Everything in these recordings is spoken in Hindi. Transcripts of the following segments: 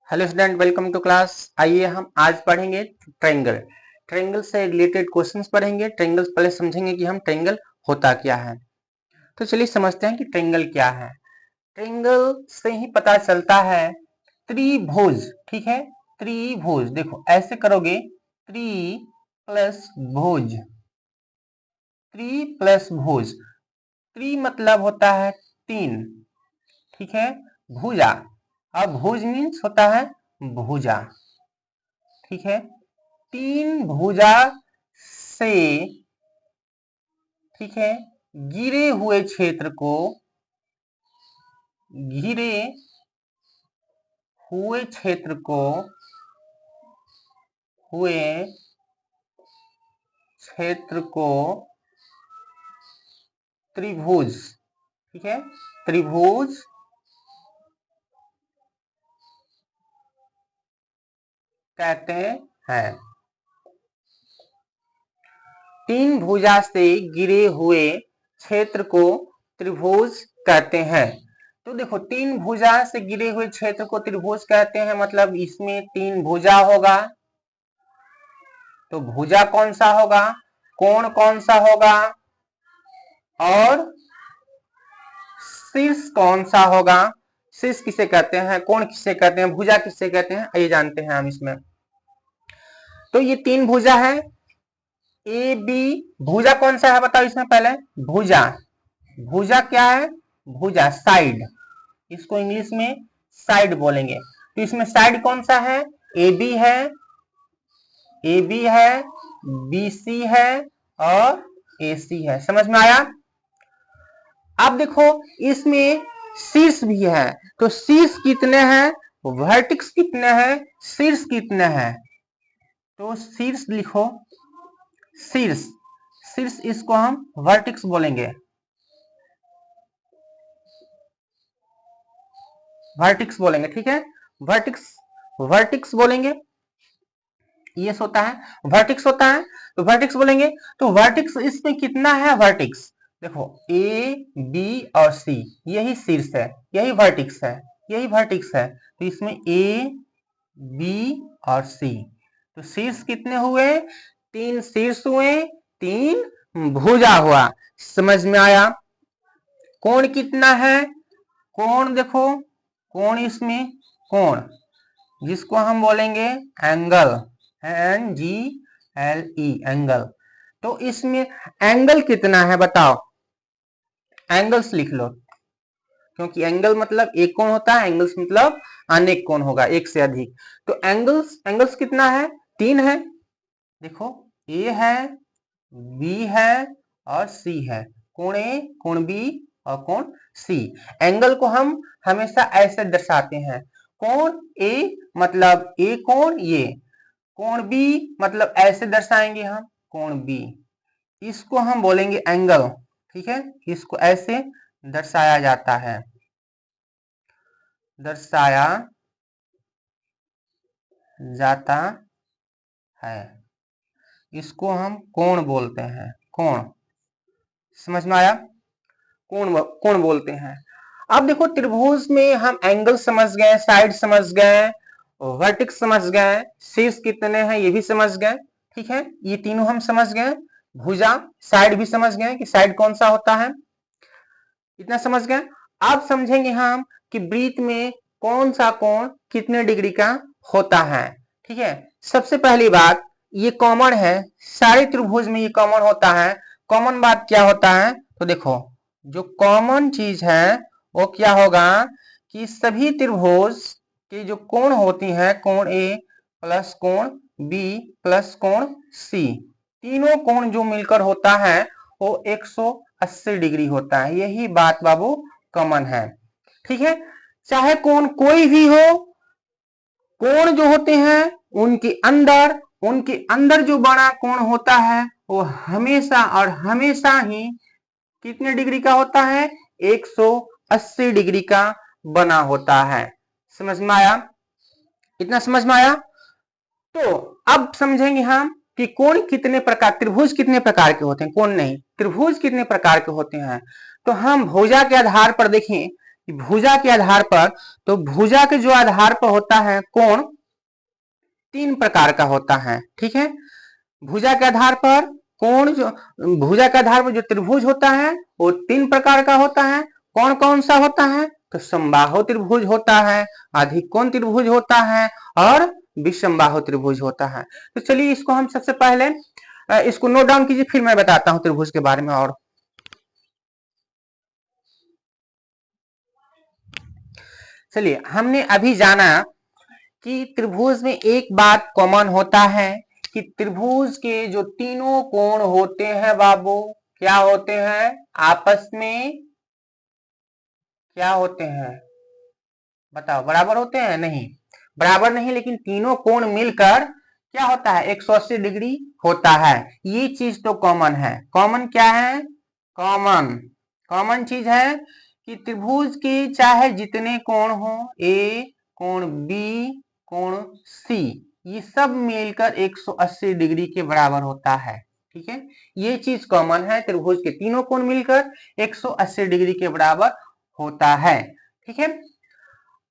Hello student, welcome to class. आइए हम आज पढ़ेंगे ट्रायंगल। ट्रायंगल से रिलेटेड क्वेश्चंस पढ़ेंगे। ट्रायंगल्स पहले समझेंगे कि हम ट्रायंगल होता क्या है। तो चलिए समझते हैं कि ट्रायंगल क्या है। ट्रायंगल से ही पता चलता है त्रिभुज। ठीक है, त्रिभुज देखो ऐसे करोगे, त्रि प्लस भुज, त्रि प्लस भुज। त्रि मतलब होता है तीन, ठीक है, भुजा। अब भुज मीन्स होता है भुजा, ठीक है। तीन भुजा से, ठीक है, गिरे हुए क्षेत्र को, घिरे हुए क्षेत्र को, हुए क्षेत्र को त्रिभुज, ठीक है, त्रिभुज कहते हैं। तीन भुजा से गिरे हुए क्षेत्र को त्रिभुज कहते हैं। तो देखो, तीन भुजा से गिरे हुए क्षेत्र को त्रिभुज कहते हैं, मतलब इसमें तीन भुजा होगा। तो भुजा कौन सा होगा, कोण कौन सा होगा, और शीर्ष कौन सा होगा। शीर्ष किसे कहते हैं, कोण किसे कहते हैं, भुजा किसे कहते हैं, ये जानते हैं हम इसमें। तो ये तीन भुजा है, ए बी। भुजा कौन सा है बताओ इसमें पहले। भुजा, भुजा क्या है, भुजा साइड, इसको इंग्लिश में साइड बोलेंगे। तो इसमें साइड कौन सा है, ए बी है, ए बी है, बी सी है और ए सी है। समझ में आया। अब देखो इसमें शीर्ष भी है। तो शीर्ष कितने हैं, वर्टिक्स कितने हैं, शीर्ष कितने हैं। तो शीर्ष लिखो, शीर्ष, शीर्ष इसको हम वर्टिक्स बोलेंगे, वर्टिक्स बोलेंगे, ठीक है। वर्टिक्स, वर्टिक्स बोलेंगे, ये होता है वर्टिक्स होता है। तो वर्टिक्स बोलेंगे। तो वर्टिक्स इसमें कितना है, वर्टिक्स देखो ए बी और सी, यही शीर्ष है, यही वर्टिक्स है, यही वर्टिक्स है। तो इसमें ए बी और सी, तो शीर्ष कितने हुए, तीन शीर्ष हुए, तीन भुजा हुआ। समझ में आया। कोण कितना है, कोण देखो, कोण इसमें, कोण जिसको हम बोलेंगे angle, N G L E, angle. तो इसमें एंगल कितना है बताओ, एंगल्स लिख लो, क्योंकि एंगल मतलब एक कोण होता है, एंगल्स मतलब अनेक कोण होगा, एक से अधिक। तो एंगल्स, एंगल्स कितना है, तीन है। देखो ए है, बी है और सी है। कोण ए, कोण बी और कोण सी। एंगल को हम हमेशा ऐसे दर्शाते हैं, कोण ए मतलब ए कोण ये, कोण बी मतलब ऐसे दर्शाएंगे हम, कोण बी, इसको हम बोलेंगे एंगल, ठीक है। इसको ऐसे दर्शाया जाता है, दर्शाया जाता है, इसको हम कोण बोलते हैं, कोण। समझ में आया, कोण, कोण बोलते हैं। अब देखो त्रिभुज में हम एंगल समझ गए, साइड समझ गए, वर्टिक्स समझ गए, शीर्ष कितने हैं ये भी समझ गए, ठीक है, ये तीनों हम समझ गए। भुजा, साइड भी समझ गए कि साइड कौन सा होता है, इतना समझ गए। अब समझेंगे हम कि वृत्त में कौन सा कोण कितने डिग्री का होता है, ठीक है। सबसे पहली बात, ये कॉमन है, सारे त्रिभुज में ये कॉमन होता है। कॉमन बात क्या होता है, तो देखो जो कॉमन चीज है वो क्या होगा कि सभी त्रिभुज की जो कोण होती है, कोण ए प्लस कोण बी प्लस कोण सी, तीनों कोण जो मिलकर होता है वो 180 डिग्री होता है। यही बात बाबू कॉमन है, ठीक है। चाहे कोण कोई भी हो, कोण जो होते हैं उनके अंदर जो बड़ा कोण होता है वो हमेशा और हमेशा ही कितने डिग्री का होता है, 180 डिग्री का बना होता है। समझ में आया, इतना समझ में आया। तो अब समझेंगे हम कि कोण कितने प्रकार, त्रिभुज कितने प्रकार के होते हैं, कोण नहीं, त्रिभुज कितने प्रकार के होते हैं। तो हम भुजा के आधार पर देखें भुजा के आधार पर, तो भुजा के जो आधार पर होता है कोण, तीन प्रकार का होता है, ठीक है। भुजा के आधार पर कोण, जो भुजा के आधार पर जो त्रिभुज होता है वो तीन प्रकार का होता है। कौन कौन सा होता है? तो समबाहु त्रिभुज होता है, अधिकोण त्रिभुज होता है और विषमबाहु त्रिभुज होता है। तो चलिए इसको हम सबसे पहले इसको नोट डाउन कीजिए, फिर मैं बताता हूं त्रिभुज के बारे में। और चलिए, हमने अभी जाना कि त्रिभुज में एक बात कॉमन होता है कि त्रिभुज के जो तीनों कोण होते हैं बाबू, क्या होते हैं? आपस में क्या होते हैं? बताओ, बराबर होते हैं? नहीं, बराबर नहीं, लेकिन तीनों कोण मिलकर क्या होता है? 180 डिग्री होता है। ये चीज तो कॉमन है। कॉमन क्या है? कॉमन कॉमन चीज है कि त्रिभुज के चाहे जितने कोण हो, ए, कोण बी, कोण सी, ये सब मिलकर 180 डिग्री के बराबर होता है, ठीक है। ये चीज कॉमन है, त्रिभुज के तीनों कोण मिलकर 180 डिग्री के बराबर होता है, ठीक है।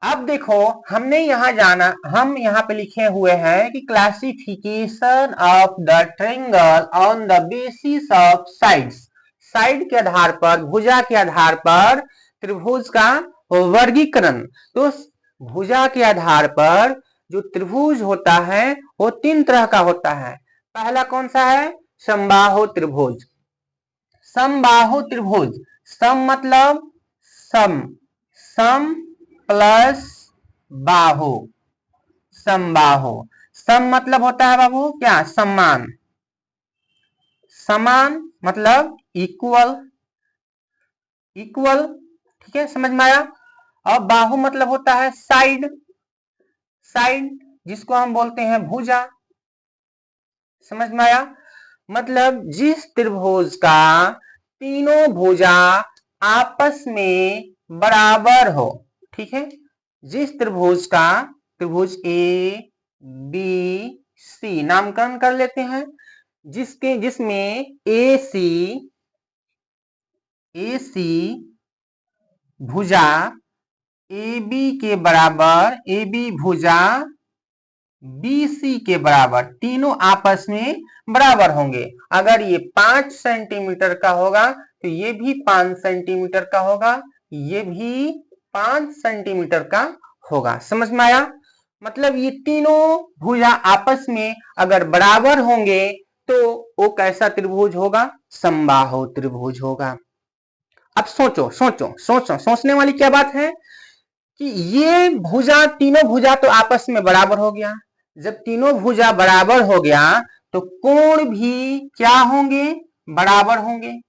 अब देखो, हमने यहां जाना, हम यहां पे लिखे हुए हैं कि classification of the triangle on the basis of sides. Side के आधार पर, भुजा के आधार पर त्रिभुज का वर्गीकरण। तो भुजा के आधार पर जो त्रिभुज होता है वो तीन तरह का होता है। पहला कौन सा है? समबाहु त्रिभुज। समबाहु त्रिभुज, सम मतलब सम, सम प्लस बाहु, समबाहु। सम मतलब होता है बाबू क्या? समान। समान मतलब इक्वल, इक्वल, ठीक है, समझ में आया। और बाहु मतलब होता है साइड, साइड जिसको हम बोलते हैं भुजा, समझ में आया। मतलब जिस त्रिभुज का तीनों भुजा आपस में बराबर हो, ठीक है। जिस त्रिभुज का, त्रिभुज ए बी सी नामकरण कर लेते हैं, जिसमें ए सी भुजा ए बी के बराबर, ए बी भुजा BC के बराबर, तीनों आपस में बराबर होंगे। अगर ये 5 सेंटीमीटर का होगा तो ये भी 5 सेंटीमीटर का होगा, ये भी 5 सेंटीमीटर का होगा। समझ में आया? मतलब ये तीनों भुजा आपस में अगर बराबर होंगे तो वो कैसा त्रिभुज होगा? समबाहु त्रिभुज होगा। अब सोचो सोचो सोचो, सोचने वाली क्या बात है कि ये भुजा, तीनों भुजा तो आपस में बराबर हो गया। जब तीनों भुजा बराबर हो गया तो कोण भी क्या होंगे? बराबर होंगे।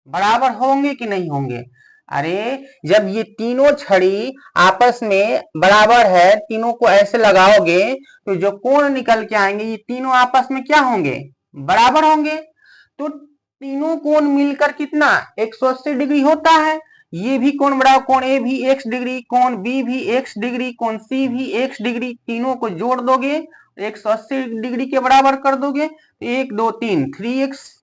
बराबर होंगे कि नहीं होंगे? अरे, जब ये तीनों छड़ी आपस में बराबर है, तीनों को ऐसे लगाओगे तो जो कोण निकल के आएंगे ये तीनों आपस में क्या होंगे? बराबर होंगे। तो तीनों कोण मिलकर कितना? 180 डिग्री होता है। ये भी कोण बराबर, कोण ए भी x डिग्री, कोण बी भी x डिग्री, कोण सी भी x डिग्री, तीनों को जोड़ दोगे 180 डिग्री के बराबर कर दोगे, 1 2 3 3x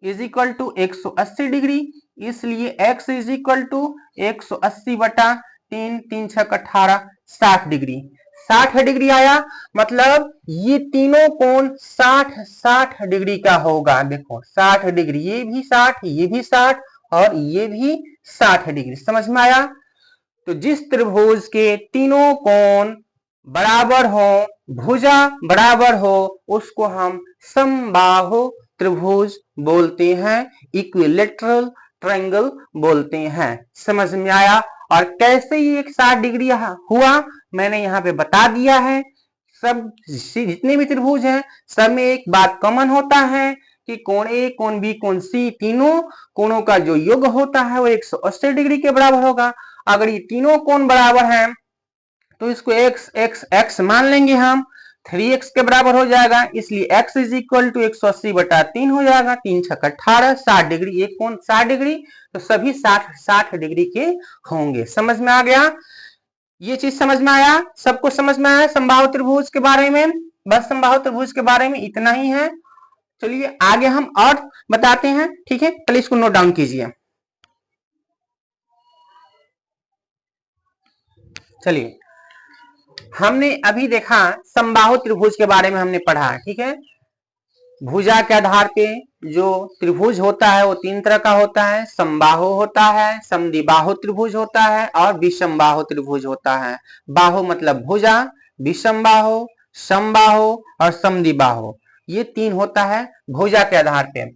इज इक्वल टू 180 डिग्री। इसलिए x इज इक्वल टू 180 बटा 3, 3 6 18, 60 डिग्री। 60 डिग्री आया, मतलब ये तीनों कोण 60 डिग्री का होगा। देखो 60 डिग्री, ये भी 60, ये भी 60 और ये भी 60 डिग्री। समझ में आया? तो जिस त्रिभुज के तीनों कोण बराबर हो, भुजा बराबर हो, उसको हम समबाहु त्रिभुज बोलते हैं, इक्विलैटरल ट्रायंगल बोलते हैं। समझ में आया? और कैसे ये 60 डिग्री हुआ मैंने यहाँ पे बता दिया है। सब जितने भी त्रिभुज हैं सब में एक बात कॉमन होता है कि कोण ए, कोण बी, कोण सी, तीनों कोणों का जो योग होता है वो 180 डिग्री के बराबर होगा। अगर ये तीनों कोण बराबर हैं तो इसको x मान लेंगे हम, 3x के बराबर हो जाएगा। इसलिए x इज इक्वल टू 180 बटा 3 हो जाएगा, 3 6 18, 60 डिग्री। एक कोण 60 डिग्री, तो सभी 60 डिग्री के होंगे। समझ में आ गया? ये चीज समझ में आया? सबको समझ में आया समबाहु त्रिभुज के बारे में? बस समबाहु त्रिभुज के बारे में इतना ही है। चलिए आगे हम और बताते हैं, ठीक है। पहले इसको नोट डाउन कीजिए। चलिए, हमने अभी देखा समबाहु त्रिभुज के बारे में हमने पढ़ा, ठीक है। भुजा के आधार पे जो त्रिभुज होता है वो तीन तरह का होता है, समबाहु होता है, समद्विबाहु त्रिभुज होता है और विषमबाहु त्रिभुज होता है। बाहु मतलब भुजा, विषमबाहु, समबाहु और समद्विबाहु, ये तीन होता है भुजा के आधार पे।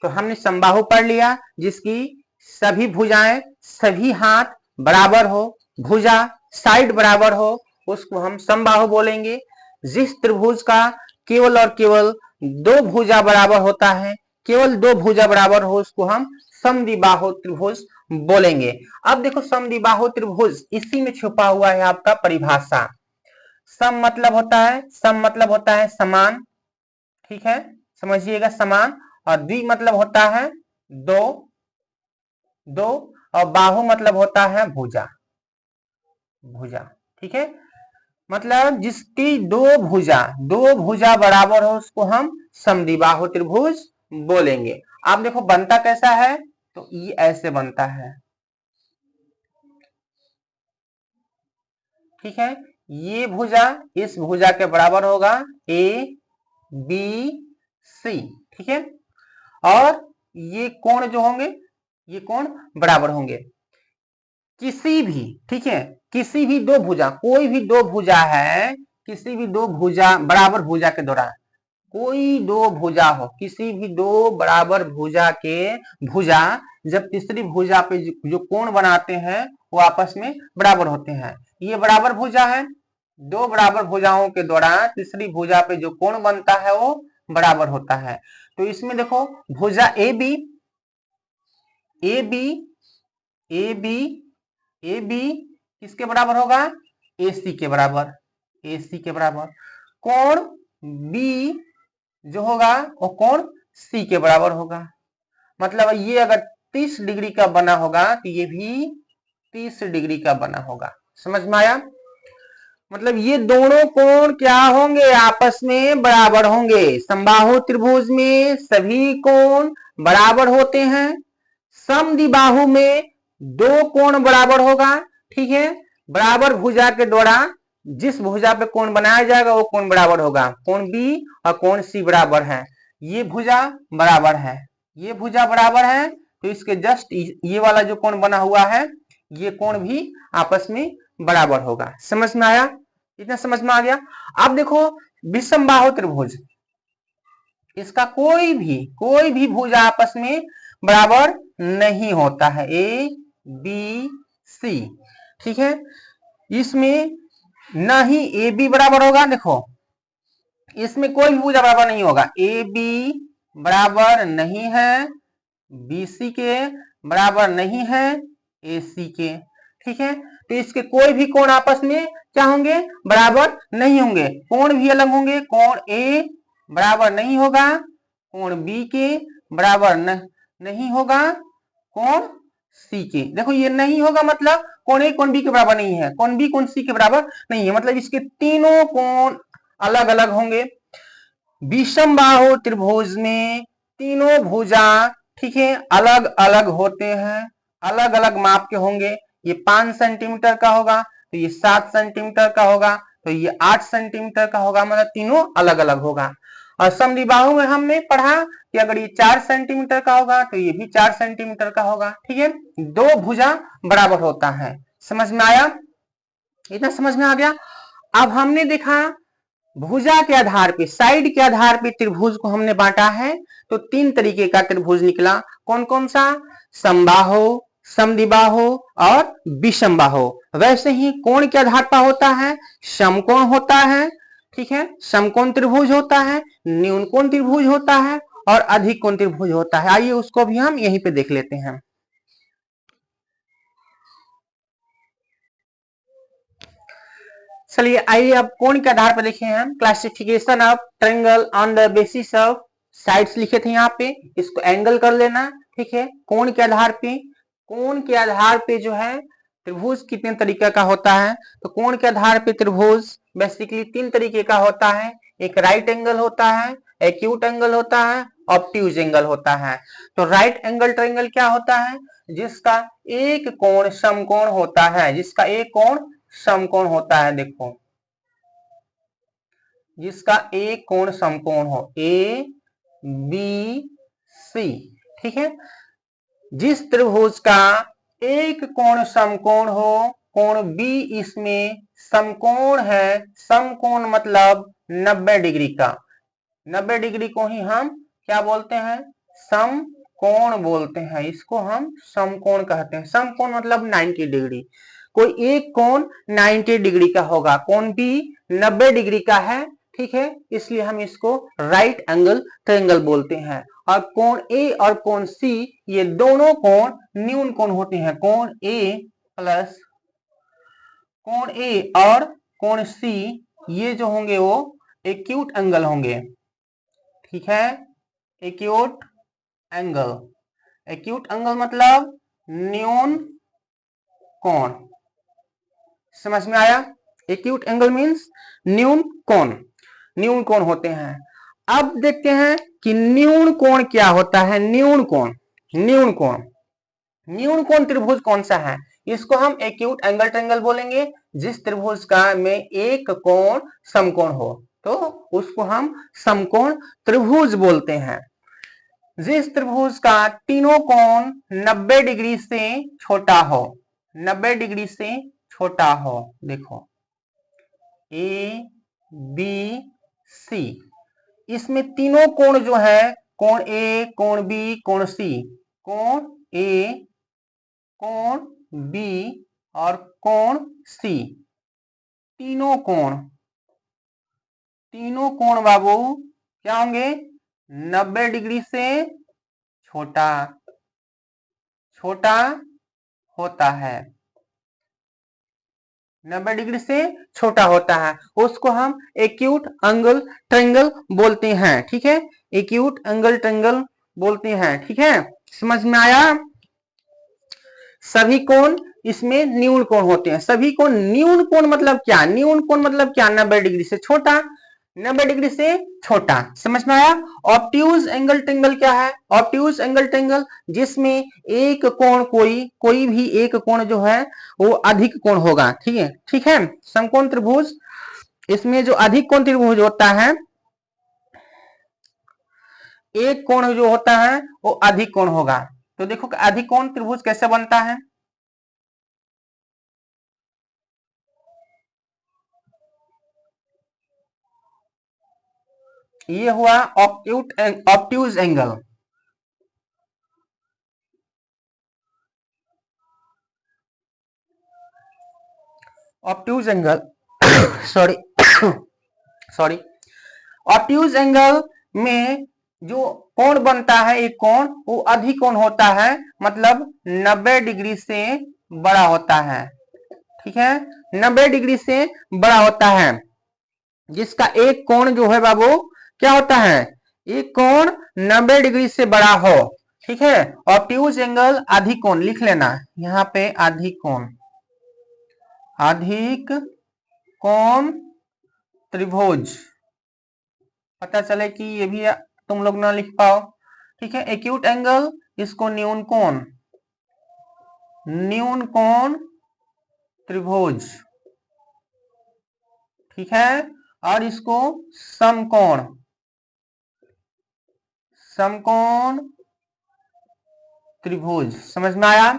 तो हमने समबाहु पढ़ लिया, जिसकी सभी भुजाएं, सभी हाथ बराबर हो, भुजा साइड बराबर हो, उसको हम समबाहु बोलेंगे। जिस त्रिभुज का केवल और केवल दो भुजा बराबर होता है, केवल दो भुजा बराबर हो, उसको हम समद्विबाहु त्रिभुज बोलेंगे। अब देखो समद्विबाहु त्रिभुज, इसी में छुपा हुआ है आपका परिभाषा। सम मतलब होता है समान, ठीक है, समझिएगा समान। और द्वि मतलब होता है दो, दो, और बाहु मतलब होता है भुजा, भुजा, ठीक है। मतलब जिसकी दो भुजा बराबर हो, उसको हम समद्विबाहु त्रिभुज बोलेंगे। आप देखो बनता कैसा है, तो ये ऐसे बनता है, ठीक है। ये भुजा इस भुजा के बराबर होगा, ए बी सी, ठीक है। और ये कोण जो होंगे, ये कोण बराबर होंगे। किसी भी, ठीक है, किसी भी दो भुजा, कोई भी दो भुजा है, किसी भी दो भुजा बराबर भुजा के दौरान, कोई दो भुजा हो, किसी भी दो बराबर भुजा के भुजा जब तीसरी भुजा पे जो कोण बनाते हैं वो आपस में बराबर होते हैं। ये बराबर भुजा है, दो बराबर भुजाओं के दौरान तीसरी भुजा पे जो कोण बनता है वो बराबर होता है। तो इसमें देखो भुजा A B, A B, A B, A B किसके बराबर होगा, ए सी के बराबर, ए सी के बराबर। कोण बी जो होगा वो कोण सी के बराबर होगा। मतलब ये अगर 30 डिग्री का बना होगा तो ये भी 30 डिग्री का बना होगा। समझ में आया? मतलब ये दोनों कोण क्या होंगे, आपस में बराबर होंगे। समबाहु त्रिभुज में सभी कोण बराबर होते हैं, समद्विबाहु में दो कोण बराबर होगा, ठीक है। बराबर भुजा के द्वारा जिस भुजा पे कोण बनाया जाएगा वो कोण बराबर होगा। कोण बी और कोण सी बराबर है, ये भुजा बराबर है, ये भुजा बराबर है, तो इसके जस्ट ये वाला जो कोण बना हुआ है ये कोण भी आपस में बराबर होगा। समझ में आया? इतना समझ में आ गया। अब देखो विषमबाहु त्रिभुज, इसका कोई भी भुजा आपस में बराबर नहीं होता है, ए बी सी, ठीक है। इसमें ना ही ए बी बराबर होगा, देखो इसमें कोई भी भुजा बराबर नहीं होगा, ए बी बराबर नहीं है, बी सी के बराबर नहीं है, ए सी के, ठीक है। तो इसके कोई भी कोण आपस में क्या होंगे, बराबर नहीं होंगे। कोण भी अलग होंगे, कोण ए बराबर नहीं होगा कोण बी के बराबर नहीं होगा कोण सी के। देखो ये नहीं होगा मतलब कोण ए कोण बी के बराबर नहीं है, कोण बी कोण सी के बराबर नहीं है, मतलब इसके तीनों कोण अलग अलग होंगे। विषमबाहु त्रिभुज में तीनों भुजा, ठीक है, अलग अलग होते हैं, अलग अलग माप के होंगे। ये 5 सेंटीमीटर का होगा, तो ये 7 सेंटीमीटर का होगा, तो ये 8 सेंटीमीटर का होगा, मतलब तीनों अलग अलग होगा। और समद्विबाहु में हमने पढ़ा कि अगर ये 4 सेंटीमीटर का होगा तो ये भी 4 सेंटीमीटर का होगा, ठीक है। दो भुजा बराबर होता है। समझ में आया? इतना समझ में आ गया। अब हमने देखा भुजा के आधार पे, साइड के आधार पे त्रिभुज को हमने बांटा है, तो 3 तरीके का त्रिभुज निकला। कौन कौन सा? समबाहु, समद्विबाहु और विषमबाहु। वैसे ही कोण के आधार पर होता है, समकोण होता है, ठीक है, समकोण त्रिभुज होता है, न्यून कोण त्रिभुज होता है और अधिक कोण त्रिभुज होता है। आइए उसको भी हम यहीं पे देख लेते हैं। चलिए आइए अब कोण के आधार पर देखें हम। Classification of triangle on the basis of sides लिखे थे यहाँ पे, इसको एंगल कर लेना, ठीक है। कोण के आधार पे, कोण के आधार पे जो है त्रिभुज कितने तरीके का होता है, तो कोण के आधार पे त्रिभुज बेसिकली 3 तरीके का होता है। एक राइट एंगल होता है, एक्यूट एंगल होता है, ऑब्ट्यूज एंगल होता है। तो राइट एंगल ट्रायंगल क्या होता है? जिसका एक कोण समकोण होता है, जिसका एक कोण समकोण होता है। देखो, जिसका एक कोण समकोण हो, ए बी सी, ठीक है। जिस त्रिभुज का एक कोण समकोण हो, कोण बी इसमें समकोण है, समकोण मतलब 90 डिग्री का, 90 डिग्री को ही हम क्या बोलते हैं, समकोण बोलते हैं। इसको हम समकोण कहते हैं। समकोण मतलब 90 डिग्री। कोई एक कोण 90 डिग्री का होगा, कोण बी 90 डिग्री का है, ठीक है, इसलिए हम इसको राइट एंगल ट्रायंगल बोलते हैं। और कोण ए और कोण सी ये दोनों कोण न्यून कोण होते हैं। कोण ए प्लस कोण ए और कोण सी ये जो होंगे वो एक्यूट एंगल होंगे, ठीक है। एक्यूट एंगल, एक्यूट एंगल मतलब न्यून कोण, समझ में आया। एक्यूट एंगल मींस न्यून कोण, न्यून कोण होते हैं। अब देखते हैं कि न्यून कोण क्या होता है। न्यून कोण, न्यून कोण, न्यून कोण त्रिभुज कौन सा है, इसको हम एक्यूट एंगल ट्रायंगल बोलेंगे। जिस त्रिभुज का में एक कोण समकोण हो तो उसको हम समकोण त्रिभुज बोलते हैं। जिस त्रिभुज का तीनों कोण 90 डिग्री से छोटा हो, 90 डिग्री से छोटा हो, देखो ए बी सी, इसमें तीनों कोण जो है, कोण ए, कोण बी, कोण सी, कोण ए, कोण बी और कोण सी, तीनों कोण, तीनों कोण बाबू क्या होंगे, 90 डिग्री से छोटा, छोटा होता है, 90 डिग्री से छोटा होता है, उसको हम एक्यूट एंगल ट्रायंगल बोलते हैं, ठीक है। एक्यूट एंगल ट्रायंगल बोलते हैं, ठीक है। समझ में आया। सभी कोण इसमें न्यून कोण होते हैं। सभी कोण, न्यून कोण मतलब क्या, न्यून कोण मतलब क्या, 90 डिग्री से छोटा, 90 डिग्री से छोटा, समझ में आया। ऑब्ट्यूज एंगल ट्रायंगल क्या है, ऑब्ट्यूज एंगल ट्रायंगल जिसमें एक कोण, कोई भी एक कोण जो है वो अधिक कोण होगा, ठीक है, ठीक है। समकोण त्रिभुज, इसमें जो अधिक कोण त्रिभुज होता है, एक कोण जो होता है वो अधिक कोण होगा। तो देखो अधिक कोण त्रिभुज कैसे बनता है, ये हुआ obtuse angle, obtuse angle sorry sorry, obtuse angle में जो कोण बनता है, एक कोण वो अधिक कोण होता है, मतलब 90 डिग्री से बड़ा होता है, ठीक है, 90 डिग्री से बड़ा होता है। जिसका एक कोण जो है बाबू क्या होता है, एक कोण 90 डिग्री से बड़ा हो, ठीक है। ऑब्ट्यूज एंगल अधिक कोण लिख लेना यहाँ पे, अधिक कोण, अधिक कोण त्रिभुज, पता चले कि ये भी तुम लोग ना लिख पाओ, ठीक है। एक्यूट एंगल, इसको न्यून कोण, न्यून कोण त्रिभुज, ठीक है। और इसको समकोण, समकोण त्रिभुज, समझ में आया।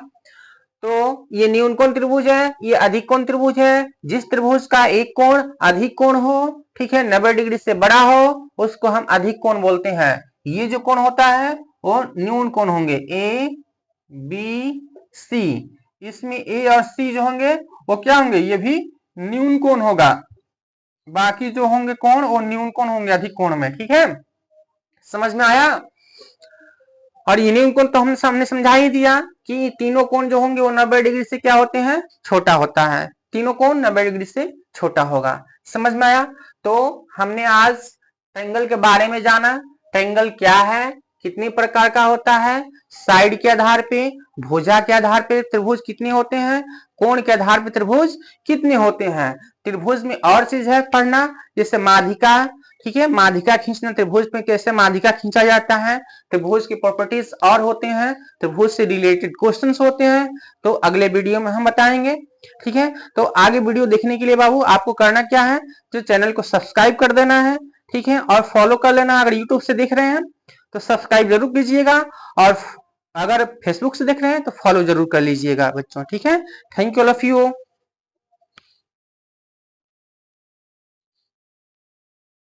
तो ये न्यून कोण त्रिभुज है, ये अधिक कोण त्रिभुज है। जिस त्रिभुज का एक कोण अधिक कोण हो, ठीक है, 90 डिग्री से बड़ा हो, उसको हम अधिक कोण बोलते हैं। ये जो कोण होता है वो न्यून कोण होंगे, ए बी सी, इसमें ए और सी जो होंगे वो क्या होंगे, ये भी न्यून कोण होगा। बाकी जो होंगे कोण वो न्यून कोण होंगे अधिक कोण में, ठीक है, समझ में आया। और ये न्यून कोण तो हमने सामने समझा ही दिया कि तीनों कोण जो होंगे वो 90 डिग्री से क्या होते हैं, छोटा होता है। तीनों कोण 90 डिग्री से छोटा होगा, समझ में आया। तो हमने आज ट्रायंगल के बारे में जाना, ट्रायंगल क्या है, कितने प्रकार का होता है, साइड के आधार पे, भुजा के आधार पे त्रिभुज कितने होते हैं, कोण के आधार पे त्रिभुज कितने होते हैं। त्रिभुज में और चीज है पढ़ना, जैसे माध्यिका, ठीक है, माध्यिका खींचना, त्रिभुज में कैसे माध्यिका खींचा जाता है, त्रिभुज की प्रॉपर्टीज और होते हैं, त्रिभुज से रिलेटेड क्वेश्चंस होते हैं, तो अगले वीडियो में हम बताएंगे। ठीक है, तो आगे वीडियो देखने के लिए बाबू आपको करना क्या है, जो चैनल को सब्सक्राइब कर देना है, ठीक है, और फॉलो कर लेना। अगर यूट्यूब से देख रहे हैं तो सब्सक्राइब जरूर कीजिएगा, और अगर फेसबुक से देख रहे हैं तो फॉलो जरूर कर लीजिएगा बच्चों, ठीक है। Thank you all of you.